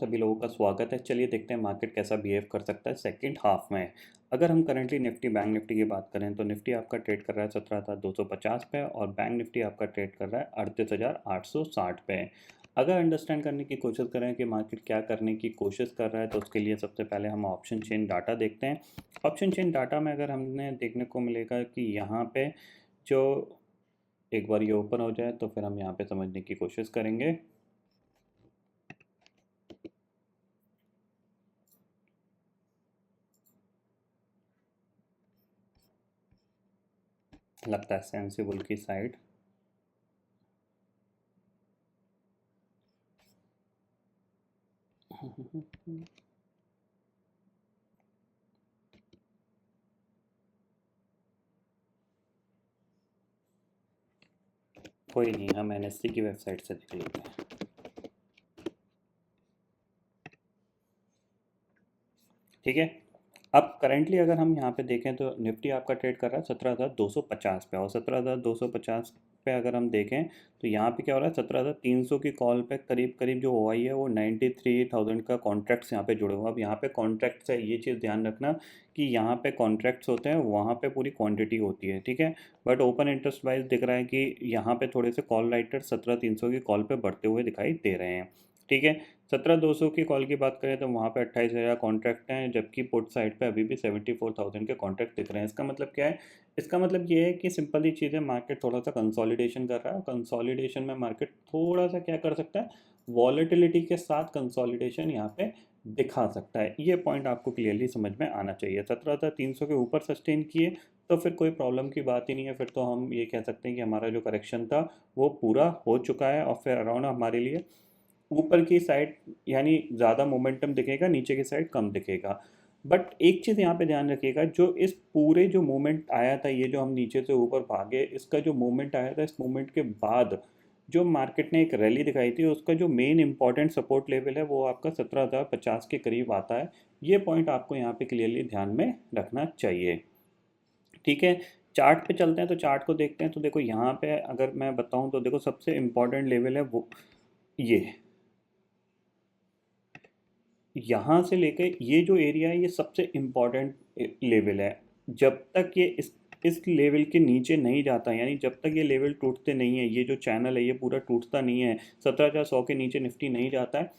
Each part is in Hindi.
सभी लोगों का स्वागत है। चलिए देखते हैं मार्केट कैसा बिहेव कर सकता है सेकंड हाफ में। अगर हम करंटली निफ्टी बैंक निफ्टी की बात करें तो निफ्टी आपका ट्रेड कर रहा है 17,250 पे और बैंक निफ्टी आपका ट्रेड कर रहा है 38,860 पे। अगर अंडरस्टैंड करने की कोशिश करें कि मार्केट क्या करने की कोशिश कर रहा है तो उसके लिए सबसे पहले हम ऑप्शन चेन डाटा देखते हैं। ऑप्शन चेन डाटा में अगर हमने देखने को मिलेगा कि यहाँ पे जो एक बार ये ओपन हो जाए तो फिर हम यहाँ पे समझने की कोशिश करेंगे। लगता है सेंसिबल की साइड। कोई नहीं, हम एनएससी की वेबसाइट से देख लेते हैं। ठीक है। अब करेंटली अगर हम यहाँ पे देखें तो निफ्टी आपका ट्रेड कर रहा है 17,250 पे और 17,250 पे अगर हम देखें तो यहाँ पे क्या हो रहा है 17,300 की कॉल पे करीब करीब जो ओ आई है वो 93,000 का कॉन्ट्रैक्ट्स यहाँ पे जुड़े हुए हैं। अब यहाँ पे कॉन्ट्रैक्ट्स है, ये चीज़ ध्यान रखना कि यहाँ पे कॉन्ट्रैक्ट्स होते हैं, वहाँ पे पूरी क्वांटिटी होती है। ठीक है। बट ओपन इंटरेस्ट वाइज दिख रहा है कि यहाँ पे थोड़े से कॉल राइटर 17,300 की कॉल पे बढ़ते हुए दिखाई दे रहे हैं। ठीक है। 17,200 की कॉल की बात करें तो वहाँ पे 28,000 कॉन्ट्रैक्ट हैं, जबकि पुट साइड पे अभी भी 74,000 के कॉन्ट्रैक्ट दिख रहे हैं। इसका मतलब क्या है? इसका मतलब ये है कि सिंपल ही चीज़ है, मार्केट थोड़ा सा कंसोलिडेशन कर रहा है। कंसोलिडेशन में मार्केट थोड़ा सा क्या कर सकता है, वॉलेटिलिटी के साथ कंसोलिडेशन यहाँ पे दिखा सकता है। ये पॉइंट आपको क्लियरली समझ में आना चाहिए। 17,300 के ऊपर सस्टेन किए तो फिर कोई प्रॉब्लम की बात ही नहीं है। फिर तो हम ये कह सकते हैं कि हमारा जो करेक्शन था वो पूरा हो चुका है और फिर अराउंड हमारे लिए ऊपर की साइड यानी ज़्यादा मोमेंटम दिखेगा, नीचे की साइड कम दिखेगा। बट एक चीज़ यहाँ पे ध्यान रखिएगा, जो इस पूरे जो मूवमेंट आया था, ये जो हम नीचे से ऊपर भागे, इसका जो मूवमेंट आया था, इस मूवमेंट के बाद जो मार्केट ने एक रैली दिखाई थी, उसका जो मेन इंपॉर्टेंट सपोर्ट लेवल है वो आपका 17,050 के करीब आता है। ये पॉइंट आपको यहाँ पे क्लियरली ध्यान में रखना चाहिए। ठीक है। चार्ट पे चलते हैं तो चार्ट को देखते हैं तो देखो यहाँ पे अगर मैं बताऊँ तो देखो सबसे इम्पॉर्टेंट लेवल है वो ये, यहाँ से लेके ये जो एरिया है ये सबसे इम्पॉर्टेंट लेवल है। जब तक ये इस लेवल के नीचे नहीं जाता, यानी जब तक ये लेवल टूटते नहीं है, ये जो चैनल है ये पूरा टूटता नहीं है, 17,100 के नीचे निफ्टी नहीं जाता है,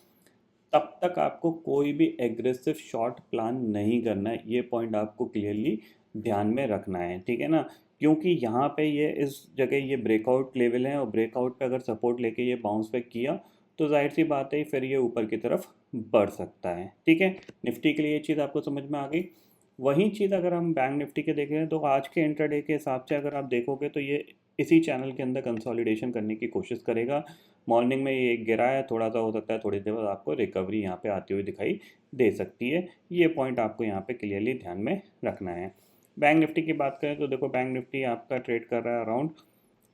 तब तक आपको कोई भी एग्रेसिव शॉर्ट प्लान नहीं करना है। ये पॉइंट आपको क्लियरली ध्यान में रखना है। ठीक है ना। क्योंकि यहाँ पे ये इस जगह ये ब्रेकआउट लेवल है और ब्रेकआउट पे अगर सपोर्ट लेके ये बाउंस बैक किया तो जाहिर सी बात है फिर ये ऊपर की तरफ बढ़ सकता है। ठीक है। निफ्टी के लिए ये चीज़ आपको समझ में आ गई। वही चीज़ अगर हम बैंक निफ्टी के देखें तो आज के इंट्राडे के हिसाब से अगर आप देखोगे तो ये इसी चैनल के अंदर कंसोलिडेशन करने की कोशिश करेगा। मॉर्निंग में ये गिरा है, थोड़ा सा हो सकता है थोड़ी देर बाद आपको रिकवरी यहाँ पे आती हुई दिखाई दे सकती है। ये पॉइंट आपको यहाँ पे क्लियरली ध्यान में रखना है। बैंक निफ्टी की बात करें तो देखो बैंक निफ्टी आपका ट्रेड कर रहा है अराउंड,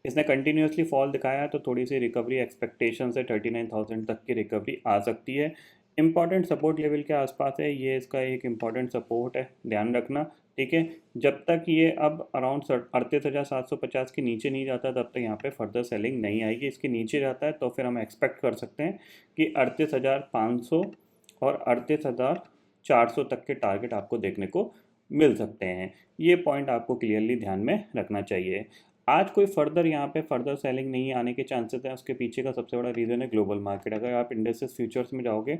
इसने कंटिन्यूसली फॉल दिखाया है तो थोड़ी सी रिकवरी एक्सपेक्टेशन से 39,000 तक की रिकवरी आ सकती है। इंपॉर्टेंट सपोर्ट लेवल के आसपास है, ये इसका एक इंपॉर्टेंट सपोर्ट है, ध्यान रखना। ठीक है। जब तक ये अब अराउंड 38,750 के नीचे नहीं जाता तब तक यहाँ पे फर्दर सेलिंग नहीं आएगी। इसके नीचे जाता है तो फिर हम एक्सपेक्ट कर सकते हैं कि 38,500 और 38,400 तक के टारगेट आपको देखने को मिल सकते हैं। ये पॉइंट आपको क्लियरली ध्यान में रखना चाहिए। आज कोई फर्दर यहाँ पे फर्दर सेलिंग नहीं आने के चांसेस हैं। उसके पीछे का सबसे बड़ा रीज़न है ग्लोबल मार्केट। अगर आप इंडेक्सेस फ्यूचर्स में जाओगे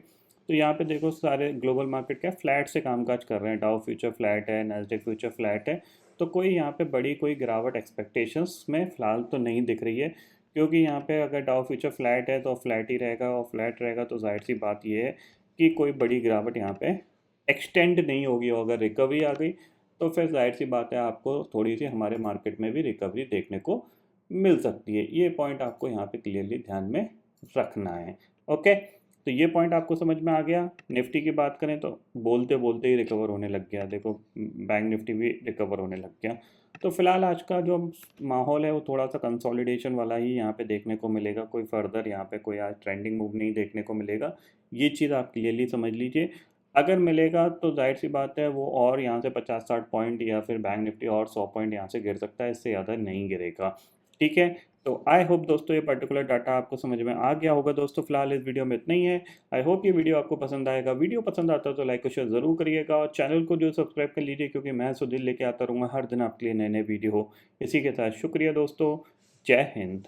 तो यहाँ पे देखो सारे ग्लोबल मार्केट क्या फ्लैट से कामकाज कर रहे हैं। डाउ फ्यूचर फ्लैट है, नैस्डैक फ्यूचर फ्लैट है, तो कोई यहाँ पे बड़ी कोई गिरावट एक्सपेक्टेशंस में फ़िलहाल तो नहीं दिख रही है। क्योंकि यहाँ पे अगर डाउ फ्यूचर फ्लैट है तो फ्लैट ही रहेगा और फ्लैट रहेगा तो जाहिर सी बात ये है कि कोई बड़ी गिरावट यहाँ पे एक्सटेंड नहीं होगी। और अगर रिकवरी आ गई तो फिर जाहिर सी बात है आपको थोड़ी सी हमारे मार्केट में भी रिकवरी देखने को मिल सकती है। ये पॉइंट आपको यहाँ पे क्लियरली ध्यान में रखना है। ओके। तो ये पॉइंट आपको समझ में आ गया। निफ्टी की बात करें तो बोलते बोलते ही रिकवर होने लग गया, देखो बैंक निफ्टी भी रिकवर होने लग गया। तो फिलहाल आज का जो माहौल है वो थोड़ा सा कंसोलिडेशन वाला ही यहाँ पे देखने को मिलेगा। कोई फर्दर यहाँ पे कोई आज ट्रेंडिंग मूव नहीं देखने को मिलेगा। ये चीज़ आप क्लियरली समझ लीजिए। अगर मिलेगा तो जाहिर सी बात है वो और यहाँ से 50-60 पॉइंट या फिर बैंक निफ्टी और 100 पॉइंट यहाँ से गिर सकता है, इससे ज़्यादा नहीं गिरेगा। ठीक है? तो आई होप दोस्तों ये पर्टिकुलर डाटा आपको समझ में आ गया होगा दोस्तों। फिलहाल इस वीडियो में इतना ही है। आई होप ये वीडियो आपको पसंद आएगा। वीडियो पसंद आता है तो लाइक और शेयर ज़रूर करिएगा और चैनल को जो सब्सक्राइब कर लीजिए, क्योंकि मैं सुधीर लेके आता रहूँगा हर दिन आपके लिए नए-नए वीडियो। इसी के साथ शुक्रिया दोस्तों। जय हिंद।